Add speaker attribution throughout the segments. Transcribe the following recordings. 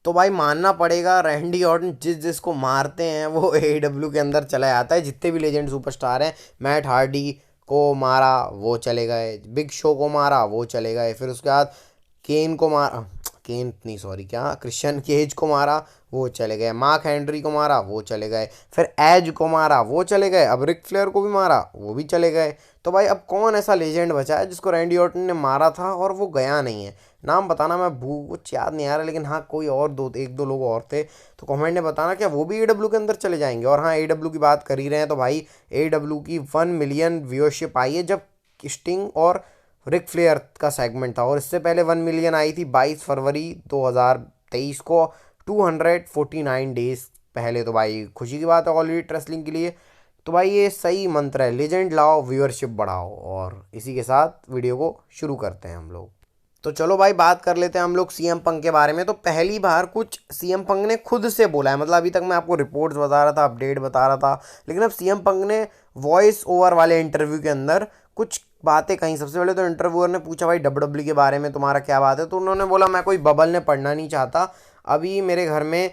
Speaker 1: तो भाई मानना पड़ेगा रैंडी ऑर्टन जिसको मारते हैं वो एडब्ल्यू के अंदर चला जाता है। जितने भी लेजेंड सुपरस्टार हैं, मैट हार्डी को मारा वो चले गए, बिग शो को मारा वो चले गए, फिर उसके बाद केन को मारा, केन नहीं सॉरी क्या, क्रिश्चियन केज को मारा वो चले गए, मार्क हेनरी को मारा वो चले गए, फिर एज को मारा वो चले गए, अब रिक फ्लेयर को भी मारा वो भी चले गए। तो भाई अब कौन ऐसा लेजेंड बचा है जिसको रैंडी ऑर्टन ने मारा था और वो गया नहीं है? नाम बताना, मैं कुछ याद नहीं आ रहा, लेकिन हाँ कोई और दो एक दो लोग और थे, तो कमेंट में बताना क्या वो भी एडब्ल्यू के अंदर चले जाएंगे। और हाँ एडब्ल्यू की बात कर ही रहे हैं तो भाई एडब्ल्यू की 1 मिलियन व्यूअरशिप आई है जब स्टिंग और रिक फ्लेयर का सेगमेंट था, और इससे पहले 1 मिलियन आई थी 22 फरवरी 2023 को, 249 डेज पहले। तो भाई खुशी की बात है ऑल एलिट रेसलिंग के लिए। तो भाई ये सही मंत्र है, लेजेंड लाओ व्यूअरशिप बढ़ाओ। और इसी के साथ वीडियो को शुरू करते हैं हम लोग। तो चलो भाई बात कर लेते हैं हम लोग सीएम पंक के बारे में। तो पहली बार कुछ सीएम पंक ने खुद से बोला है, मतलब अभी तक मैं आपको रिपोर्ट्स बता रहा था, अपडेट बता रहा था, लेकिन अब सीएम पंक ने वॉइस ओवर वाले इंटरव्यू के अंदर कुछ बातें कहीं। सबसे पहले तो इंटरव्यूअर ने पूछा भाई डब्ल्यूडब्ल्यू के बारे में तुम्हारा क्या बात है, तो उन्होंने बोला मैं कोई बबल ने पढ़ना नहीं चाहता, अभी मेरे घर में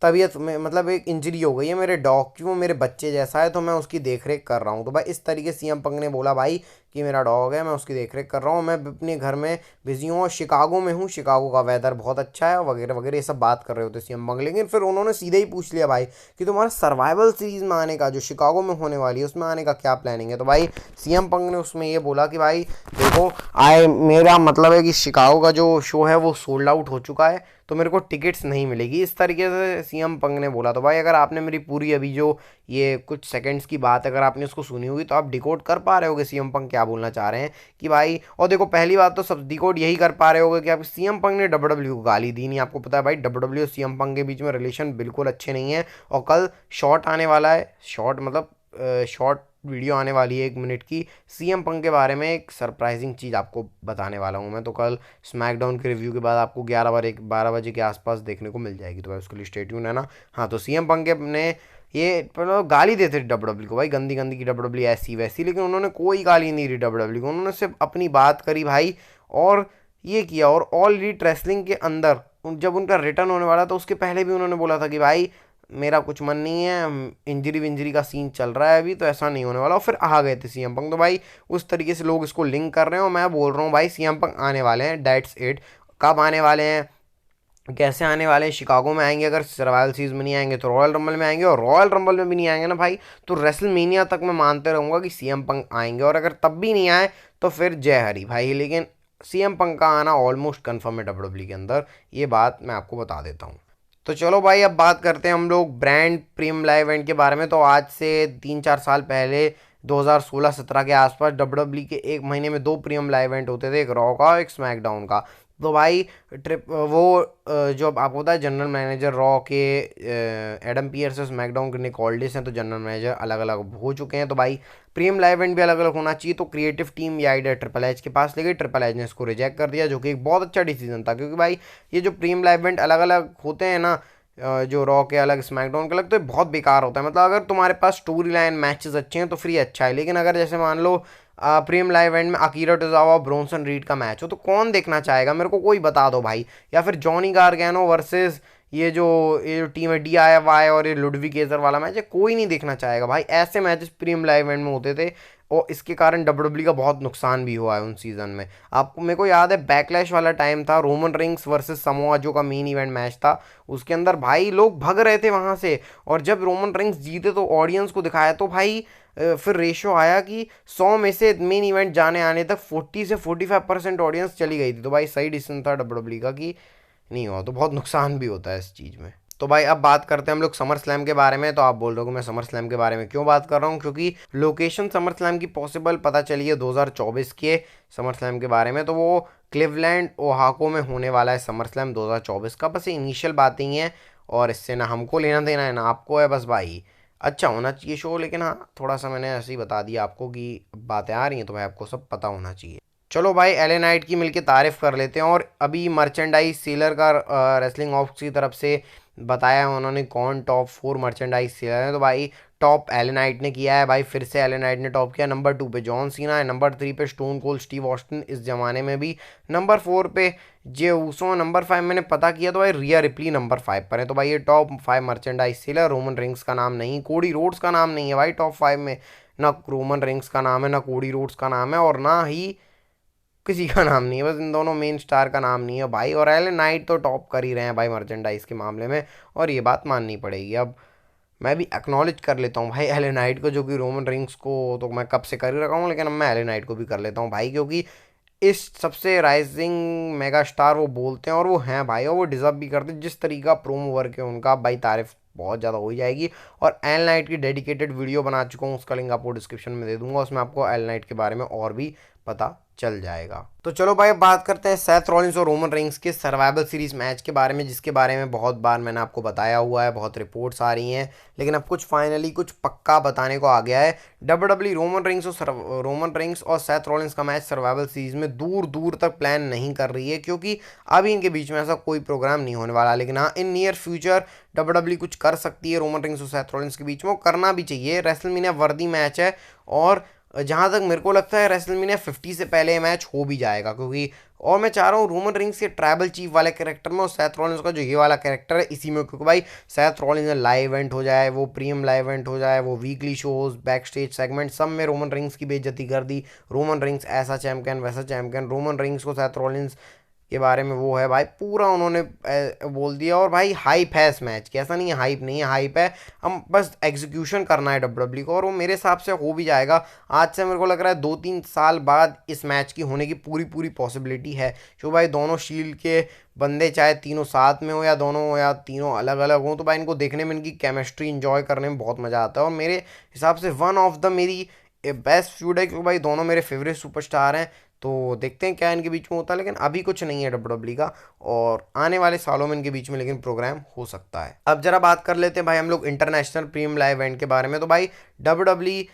Speaker 1: तबीयत में मतलब एक इंजरी हो गई है मेरे डॉग की, वो मेरे बच्चे जैसा है तो मैं उसकी देख रेख कर रहा हूँ। तो भाई इस तरीके सीएम पंक ने बोला भाई कि मेरा डॉग है, मैं उसकी देख रेख कर रहा हूँ, मैं अपने घर में बिजी हूँ और शिकागो में हूँ, शिकागो का वेदर बहुत अच्छा है वगैरह वगैरह, ये सब बात कर रहे होते सीएम पंक। लेकिन फिर उन्होंने सीधे ही पूछ लिया भाई कि तुम्हारा सर्वाइवल सीरीज में आने का, जो शिकागो में होने वाली है उसमें आने का क्या प्लानिंग है। तो भाई सीएम पंक ने उसमें ये बोला कि भाई देखो मेरा मतलब है कि शिकागो का जो शो है वो सोल्ड आउट हो चुका है, तो मेरे को टिकट्स नहीं मिलेगी, इस तरीके से सीएम पंक ने बोला। तो भाई अगर आपने मेरी पूरी अभी जो ये कुछ सेकंड्स की बात अगर आपने उसको सुनी होगी तो आप डिकोड कर पा रहे होगे सीएम पंक क्या बोलना चाह रहे हैं कि भाई। और देखो पहली बात तो सब डिकोड यही कर पा रहे होगे कि आप सीएम पंक ने डब्ल्यूडब्ल्यू को गाली दी नहीं। आपको पता है भाई डब्ल्यूडब्ल्यू और सीएम पंक के बीच में रिलेशन बिल्कुल अच्छे नहीं है, और कल शॉर्ट आने वाला है, शॉर्ट मतलब शॉर्ट वीडियो आने वाली है 1 मिनट की, सीएम पंक के बारे में एक सरप्राइजिंग चीज़ आपको बताने वाला हूँ मैं। तो कल स्मैकडाउन के रिव्यू के बाद आपको 12 बजे के आसपास देखने को मिल जाएगी, तो भाई उसके लिए स्टे ट्यून है ना। हाँ तो सीएम पंक ने ये मतलब गाली देते थे डब्ल्यूडब्ल्यू को भाई, गंदी गंदी की डब्ल्यूडब्ल्यू ऐसी वैसी, लेकिन उन्होंने कोई गाली नहीं दी डब्ल्यूडब्ल्यू को, उन्होंने सिर्फ अपनी बात करी भाई और ये किया। और ऑल एलिट रेसलिंग के अंदर जब उनका रिटर्न होने वाला था उसके पहले भी उन्होंने बोला था कि भाई मेरा कुछ मन नहीं है, इंजरी विंजरी का सीन चल रहा है अभी, तो ऐसा नहीं होने वाला, और फिर आ गए थे सीएम पंक। तो भाई उस तरीके से लोग इसको लिंक कर रहे हैं और मैं बोल रहा हूँ भाई सीएम पंक आने वाले हैं, डेट्स इट। कब आने वाले हैं, कैसे आने वाले हैं? शिकागो में आएंगे, अगर सर्वाइवल सीरीज में नहीं आएंगे तो रॉयल रंबल में आएंगे, और रॉयल रंबल में भी नहीं आएंगे ना भाई तो रेसलमेनिया तक मैं मानते रहूँगा कि सीएम पंक आएंगे, और अगर तब भी नहीं आए तो फिर जय हरी भाई। लेकिन सीएम पंक का आना ऑलमोस्ट कन्फर्म है डब्ल्यूडब्ल्यू के अंदर, ये बात मैं आपको बता देता हूँ। तो चलो भाई अब बात करते हैं हम लोग ब्रांड प्रीमियम लाइव इवेंट के बारे में। तो आज से 3-4 साल पहले 2016-17 के आसपास डब्ल्यूडब्ल्यू के एक महीने में 2 प्रीमियम लाइव इवेंट होते थे, एक रॉ का और एक स्मैकडाउन का। तो भाई ट्रिप वो जो आपको पता है जनरल मैनेजर रॉ के एडम पियर्स और स्मैकडाउन के निक ऑल्डिस हैं, तो जनरल मैनेजर अलग अलग हो चुके हैं। तो भाई प्रीमियम लाइव इवेंट भी अलग अलग होना चाहिए, तो क्रिएटिव टीम ये आइडिया ट्रिपल एच के पास ले गई, ट्रिपल एच ने इसको रिजेक्ट कर दिया, जो कि एक बहुत अच्छा डिसीजन था, क्योंकि भाई ये जो प्रीमियम लाइव इवेंट अलग अलग होते हैं ना, जो रॉ के अलग स्मैकडाउन के अलग, तो ये बहुत बेकार होता है। मतलब अगर तुम्हारे पास स्टोरी लाइन मैचेस अच्छे हैं तो फ्री अच्छा है, लेकिन अगर जैसे मान लो प्रीमियम लाइव इवेंट में अकीरा टोजावा और ब्रोंसन रीड का मैच हो तो कौन देखना चाहेगा? मेरे को कोई बता दो भाई। या फिर जॉनी गार्गैनो वर्सेस ये जो टीम है DIY और ये लुडवी केजर वाला मैच है, कोई नहीं देखना चाहेगा भाई। ऐसे मैचेस प्रीमियम लाइव इवेंट में होते थे, और इसके कारण डब्ल्यूडब्ल्यू का बहुत नुकसान भी हुआ है उन सीजन में। आपको मेरे को याद है बैकलैश वाला टाइम था, Roman Reigns versus Samoa Joe का मेन इवेंट मैच था, उसके अंदर भाई लोग भग रहे थे वहां से, और जब रोमन रिंग्स जीते तो ऑडियंस को दिखाया, तो भाई फिर रेशो आया कि 100 में से मेन इवेंट जाने आने तक 40 से 45% ऑडियंस चली गई थी। तो भाई सही डिसीजन था डब्ल्यूडब्ल्यू का कि नहीं हुआ, तो बहुत नुकसान भी होता है इस चीज़ में। तो भाई अब बात करते हैं हम लोग समर स्लैम के बारे में। तो आप बोल रहे हो मैं समर स्लैम के बारे में क्यों बात कर रहा हूँ, क्योंकि लोकेशन समर स्लैम की पॉसिबल पता चली है 2024 के समर स्लैम के बारे में। तो वो क्लिवलैंड ओहाको में होने वाला है समर स्लैम 2024 का। बस ये इनिशियल बातें ही हैं, और इससे ना हमको लेना देना है ना आपको है, बस भाई अच्छा होना चाहिए शो। लेकिन हाँ थोड़ा सा मैंने ऐसे ही बता दिया आपको कि बातें आ रही हैं तो भाई आपको सब पता होना चाहिए। चलो भाई एले नाइट की मिलके तारीफ कर लेते हैं। और अभी मर्चेंडाइज सेलर का रेसलिंग ऑफ्स की तरफ से बताया है उन्होंने कौन टॉप 4 मर्चेंडाइज सेलर है। तो भाई टॉप एले नाइट ने किया है भाई, फिर से एले नाइट ने टॉप किया। नंबर 2 पे जॉन सीना है, नंबर 3 पे स्टोन कोल्ड स्टीव ऑस्टिन इस जमाने में भी, नंबर 4 पे जे ऊसो नंबर 5, मैंने पता किया तो भाई रिया रिप्ली नंबर 5 पर है। तो भाई ये top 5 merchandise seller, Roman rings का नाम नहीं, कोडी रोड्स का नाम नहीं है भाई टॉप 5 में। ना रोमन रिंग्स का नाम है, ना कोडी रोड्स का नाम है, और ना ही किसी का नाम नहीं है, बस इन दोनों मेन स्टार का नाम नहीं है भाई। और एल नाइट तो टॉप कर ही रहे हैं भाई मर्चेंडाइज के मामले में, और ये बात माननी पड़ेगी। अब मैं भी एक्नॉलेज कर लेता हूँ भाई एल नाइट को, जो कि रोमन रिंग्स को तो मैं कब से कर ही रखा हूँ, लेकिन अब मैं एल नाइट को भी कर लेता हूँ भाई, क्योंकि इस सबसे राइजिंग मेगा स्टार वो बोलते हैं, और वो हैं भाई, और वो डिजर्व भी करते हैं। जिस तरीका प्रोमो वर्क है उनका भाई, तारीफ बहुत ज़्यादा हो ही जाएगी। और एल नाइट की डेडिकेटेड वीडियो बना चुका हूँ, उसका लिंक आपको डिस्क्रिप्शन में दे दूंगा, उसमें आपको एल नाइट के बारे में और भी पता चल जाएगा। तो चलो भाई बात करते हैं सेथ रॉलिंस और रोमन रेंस के सर्वाइवल सीरीज मैच के बारे में, जिसके बारे में बहुत बार मैंने आपको बताया हुआ है, बहुत रिपोर्ट्स आ रही हैं, लेकिन अब कुछ फाइनली कुछ पक्का बताने को आ गया है। डब्ल्यूडब्ल्यू रोमन रेंस और सेथ रॉलिंस का मैच सर्वाइवल सीरीज में दूर दूर तक प्लान नहीं कर रही है, क्योंकि अभी इनके बीच में ऐसा कोई प्रोग्राम नहीं होने वाला। लेकिन हाँ, इन नियर फ्यूचर डब्ल्यूडब्ल्यू कुछ कर सकती है रोमन रेंस और सेथ रॉलिंस के बीच में, वो करना भी चाहिए। रेसलमेनिया वर्दी मैच है, और जहाँ तक मेरे को लगता है रेसलमेनिया 50 से पहले मैच हो भी जाएगा, क्योंकि और मैं चाह रहा हूँ रोमन रिंग्स के ट्राइबल चीफ वाले कैरेक्टर में और सेथ रॉलिंस का जो ये वाला कैरेक्टर है इसी में, क्योंकि भाई सेथ रॉलिंस लाइव इवेंट हो जाए, वो प्रीमियम लाइव इवेंट हो जाए, वो weekly shows, back stage segment, सब में रोमन रिंग्स की बेइज्जती कर दी। रोमन रिंग्स ऐसा चैंपियन वैसा चैंपियन, रोमन रिंग्स को सेथ रॉलिंस के बारे में वो है भाई पूरा उन्होंने बोल दिया। और भाई हाइप है इस मैच की, ऐसा नहीं है हाइप नहीं है, हाइप है। हम बस एग्जीक्यूशन करना है डब्ल्यूडब्ल्यू को, और वो मेरे हिसाब से हो भी जाएगा। आज से मेरे को लग रहा है 2-3 साल बाद इस मैच की होने की पूरी पूरी पॉसिबिलिटी है, क्यों भाई दोनों शील्ड के बंदे चाहे तीनों साथ में हो या दोनों हो या तीनों अलग अलग हो, तो भाई इनको देखने में, इनकी केमिस्ट्री इंजॉय करने में बहुत मज़ा आता है। और मेरे हिसाब से वन ऑफ द मेरी बेस्ट फ्यूड है, क्योंकि भाई दोनों मेरे फेवरेट सुपरस्टार हैं। तो देखते हैं क्या इनके बीच में होता है, लेकिन अभी कुछ नहीं है डब्ल्यूडब्ल्यू का, और आने वाले सालों में इनके बीच में लेकिन प्रोग्राम हो सकता है। अब जरा बात कर लेते हैं भाई हम लोग इंटरनेशनल प्रीमियम लाइव इवेंट के बारे में। तो भाई डब्ल्यूडब्ल्यू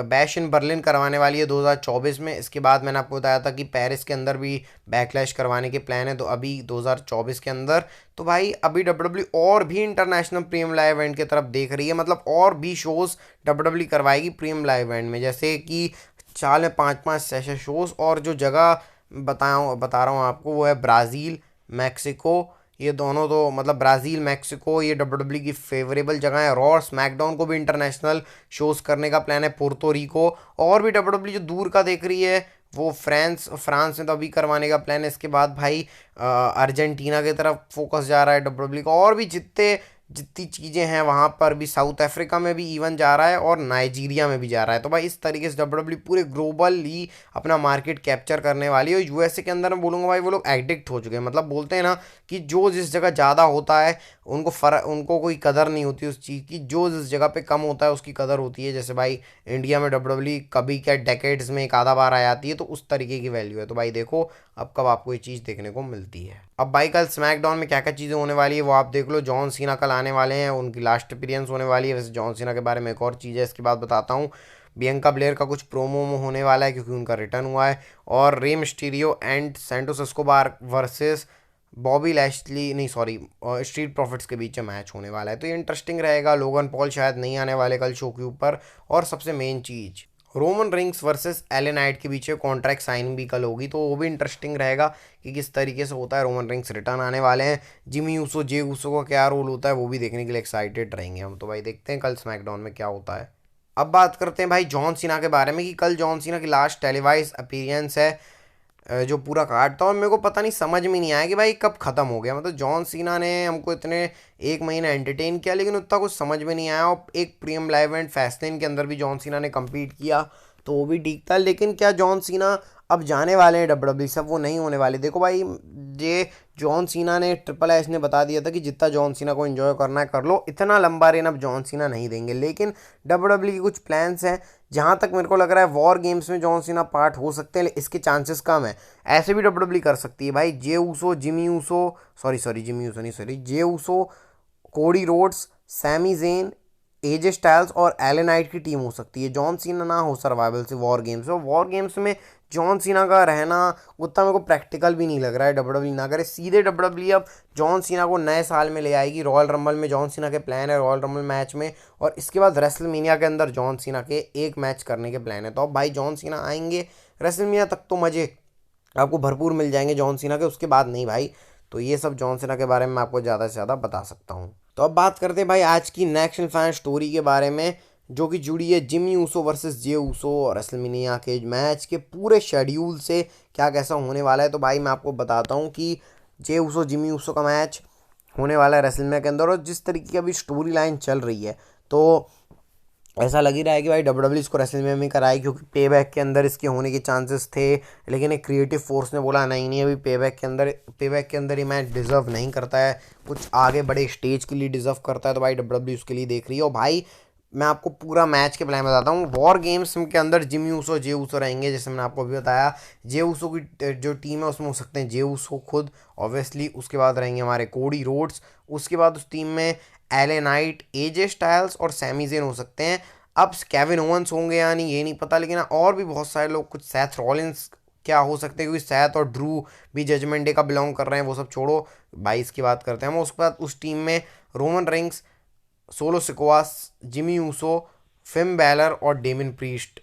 Speaker 1: बैश इन बर्लिन करवाने वाली है 2024 में। इसके बाद मैंने आपको बताया था कि पेरिस के अंदर भी बैकलैश करवाने के प्लान है, तो अभी 2024 के अंदर। तो भाई अभी डब्ल्यूडब्ल्यू और भी इंटरनेशनल प्रीमियम लाइव इवेंट की तरफ देख रही है, मतलब और भी शोज डब्ल्यूडब्ल्यू करवाएगी प्रीमियम लाइव इवेंट में, जैसे कि साल में 5-5 सेशन शोज। और जो जगह बता रहा हूँ आपको, वो है ब्राज़ील, मैक्सिको। ये दोनों तो मतलब ब्राज़ील मैक्सिको ये डब्ल्यूडब्ल्यू की फेवरेबल जगह है। रॉ स्मैकडाउन को भी इंटरनेशनल शोज करने का प्लान है, पोर्तो रिको। और भी डब्ल्यूडब्ल्यू जो दूर का देख रही है वो फ्रांस में तो अभी करवाने का प्लान है। इसके बाद भाई अर्जेंटीना की तरफ फोकस जा रहा है डब्ल्यूडब्ल्यू का, और भी जितनी चीज़ें हैं वहाँ पर भी, साउथ अफ्रीका में भी इवन जा रहा है, और नाइजीरिया में भी जा रहा है। तो भाई इस तरीके से डब्ल्यूडब्ल्यू पूरे ग्लोबली अपना मार्केट कैप्चर करने वाली है। और यूएसए के अंदर मैं बोलूँगा भाई वो लोग एडिक्ट हो चुके हैं, मतलब बोलते हैं ना कि जो जिस जगह ज़्यादा होता है उनको कोई कदर नहीं होती उस चीज़ की, जो जिस जगह पे कम होता है उसकी कदर होती है। जैसे भाई इंडिया में डब्ल्यूडब्ल्यू कभी क्या डेकेड्स में एक आधा बार आ जाती है, तो उस तरीके की वैल्यू है। तो भाई देखो अब कब आपको ये चीज़ देखने को मिलती है। अब भाई कल स्मैकडाउन में क्या क्या चीज़ें होने वाली है वो आप देख लो। जॉन सीना कल आने वाले हैं, उनकी लास्ट अपीयरेंस होने वाली है। वैसे जॉन सीना के बारे में एक और चीज़ है, इसके बाद बताता हूँ। बियंका ब्लेयर का कुछ प्रोमो होने वाला है, क्योंकि उनका रिटर्न हुआ है। और Rey Mysterio and Santos Escobar versus Bobby Lashley नहीं सॉरी स्ट्रीट प्रॉफिट्स के बीच में मैच होने वाला है, तो ये इंटरेस्टिंग रहेगा। लोगन पॉल शायद नहीं आने वाले कल शो के ऊपर। और सबसे मेन चीज़ Roman Reigns versus LA Knight के बीच कॉन्ट्रैक्ट साइनिंग भी कल होगी, तो वो भी इंटरेस्टिंग रहेगा कि किस तरीके से होता है। रोमन रिंग्स रिटर्न आने वाले हैं, जिमी यूसो जे यूसो का क्या रोल होता है वो भी देखने के लिए एक्साइटेड रहेंगे हम। तो भाई देखते हैं कल स्मैकडाउन में क्या होता है। अब बात करते हैं भाई जॉन सीना के बारे में, कि कल जॉन सीना की लास्ट टेलीवाइज अपीयरेंस है, जो पूरा कार्ड था। और मेरे को पता नहीं, समझ में नहीं आया कि भाई कब ख़त्म हो गया। मतलब जॉन सीना ने हमको इतने 1 महीना एंटरटेन किया, लेकिन उतना कुछ समझ में नहीं आया। और एक प्रीमियम लाइव इवेंट फैसलिन के अंदर भी जॉन सीना ने कम्पीट किया, तो वो भी ठीक था। लेकिन क्या जॉन सीना अब जाने वाले हैं डब्ल्यूडब्ल्यू सब, वो नहीं होने वाले। देखो भाई ये जॉन सीना ने ट्रिपल एच ने बता दिया था कि जितना जॉन सीना को एंजॉय करना है कर लो, इतना लंबा रेन अब जॉन सीना नहीं देंगे। लेकिन डब्ल्यूडब्ल्यू की कुछ प्लान्स हैं, जहाँ तक मेरे को लग रहा है वॉर गेम्स में जॉन सीना पार्ट हो सकते हैं, इसके चांसेस कम है। ऐसे भी डब्ल्यूडब्ल्यू कर सकती है भाई, Jey Uso Jimmy Uso Jimmy Uso नहीं sorry Jey Uso, Cody Rhodes, Sami Zayn, AJ Styles और एले नाइट की टीम हो सकती है। जॉन सीना ना हो सर्वाइवल से वॉर गेम्स में। वॉर गेम्स में जॉन सीना का रहना उतना मेरे को प्रैक्टिकल भी नहीं लग रहा है। डब्ल्यूडब्ल्यू ना करे, सीधे डब्ल्यूडब्ल्यू अब जॉन सीना को नए साल में ले आएगी। रॉयल रंबल में जॉन सीना के प्लान है, रॉयल रंबल मैच में, और इसके बाद रेसलमेनिया के अंदर जॉन सीना के एक मैच करने के प्लान है। तो अब भाई जॉन सीना आएंगे रेसलमेनिया तक तो मजे आपको भरपूर मिल जाएंगे जॉन सीना के, उसके बाद नहीं भाई। तो ये सब जॉन सीना के बारे में मैं आपको ज़्यादा से ज़्यादा बता सकता हूँ। तो अब बात करते हैं भाई आज की नेक्स्ट फैन स्टोरी के बारे में, जो कि जुड़ी है Jimmy Uso versus Jey Uso और रेसलमेनिया के मैच के पूरे शेड्यूल से, क्या कैसा होने वाला है। तो भाई मैं आपको बताता हूँ कि जे ऊसो जिमी ऊसो का मैच होने वाला है रेसलमेनिया के अंदर, और जिस तरीके की अभी स्टोरी लाइन चल रही है तो ऐसा लग ही रहा है कि भाई डब्ल्यू इसको रेसलमेनिया में कराए, क्योंकि पे बैक के अंदर इसके होने के चांसेस थे। लेकिन एक क्रिएटिव फोर्स ने बोला नहीं नहीं, अभी पे बैक के अंदर ये मैच डिज़र्व नहीं करता है, कुछ आगे बड़े स्टेज के लिए डिज़र्व करता है। तो भाई डब्ल्यू उसके लिए देख रही है। और भाई मैं आपको पूरा मैच के प्लान बताता हूँ। वॉर गेम्स के अंदर जिमी ऊसो जे ऊसो रहेंगे, जैसे मैंने आपको अभी बताया। जे ऊसो की जो टीम है उसमें हो सकते हैं जे ऊसो खुद ऑब्वियसली, उसके बाद रहेंगे हमारे कोडी रोड्स, उसके बाद उस टीम में एले नाइट, एजे स्टाइल्स और सैमी ज़ेन हो सकते हैं। अब केविन ओवंस होंगे या नहीं ये नहीं पता, लेकिन और भी बहुत सारे लोग, कुछ सैथ रॉलिंस क्या हो सकते हैं, क्योंकि सैथ और ड्रू भी जजमेंट डे का बिलोंग कर रहे हैं। वो सब छोड़ो, 22 की बात करते हैं हम। उसके बाद उस टीम में Roman Reigns, Solo Sikoa, Jimmy Uso, Finn Balor और डेमिन प्रीस्ट।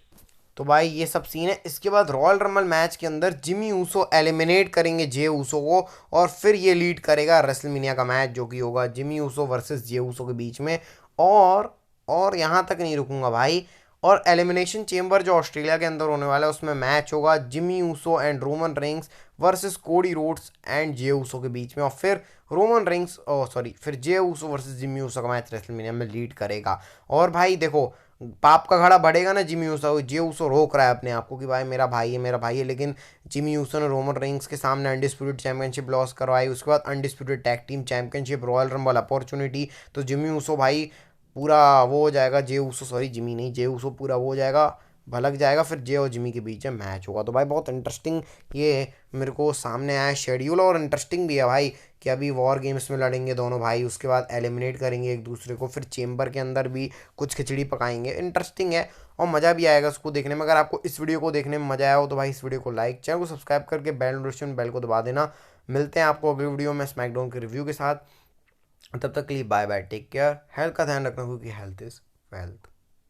Speaker 1: तो भाई ये सब सीन है। इसके बाद रॉयल रंबल मैच के अंदर जिमी ऊसो एलिमिनेट करेंगे जे ऊसो को, और फिर ये लीड करेगा रेसलमेनिया का मैच, जो कि होगा Jimmy Uso versus Jey Uso के बीच में। और यहाँ तक नहीं रुकूंगा भाई, और एलिमिनेशन चेंबर जो ऑस्ट्रेलिया के अंदर होने वाला है उसमें मैच होगा Jimmy Uso and Roman Reigns versus Cody Rhodes and Jey Uso के बीच में। और फिर रोमन रेंग्स फिर Jey Uso versus Jimmy Uso का मैच रेसलमेनिया में लीड करेगा। और भाई देखो, पाप का घड़ा बढ़ेगा ना जिमी ऊसो, जे ऊसो रोक रहा है अपने आप को कि भाई मेरा भाई है मेरा भाई है, लेकिन जिमी ऊसो ने रोमन रेंग्स के सामने अनडिस्प्यूटेड चैंपियनशिप लॉस करवाई, उसके बाद undisputed tag team championship, royal rumble opportunity. तो जिमी ऊसो भाई पूरा वो हो जाएगा, जे ऊसो सॉरी जिमी नहीं, जे ऊसो पूरा वो हो जाएगा, भलक जाएगा। फिर जे और जिमी के बीच में मैच होगा। तो भाई बहुत इंटरेस्टिंग ये मेरे को सामने आया शेड्यूल, और इंटरेस्टिंग भी है भाई कि अभी वॉर गेम्स में लड़ेंगे दोनों भाई, उसके बाद एलिमिनेट करेंगे एक दूसरे को, फिर चेंबर के अंदर भी कुछ खिचड़ी पकाएंगे। इंटरेस्टिंग है और मज़ा भी आएगा उसको देखने में। अगर आपको इस वीडियो को देखने में मज़ा आया हो तो भाई इस वीडियो को लाइक, चैनल को सब्सक्राइब करके बेल नोटिफिकेशन बेल को दबा देना। मिलते हैं आपको अगली वीडियो में स्मैकडाउन के रिव्यू के साथ। तब तक के लिए bye bye, take care, health का ध्यान रखना क्योंकि हेल्थ इज़ वेल्थ।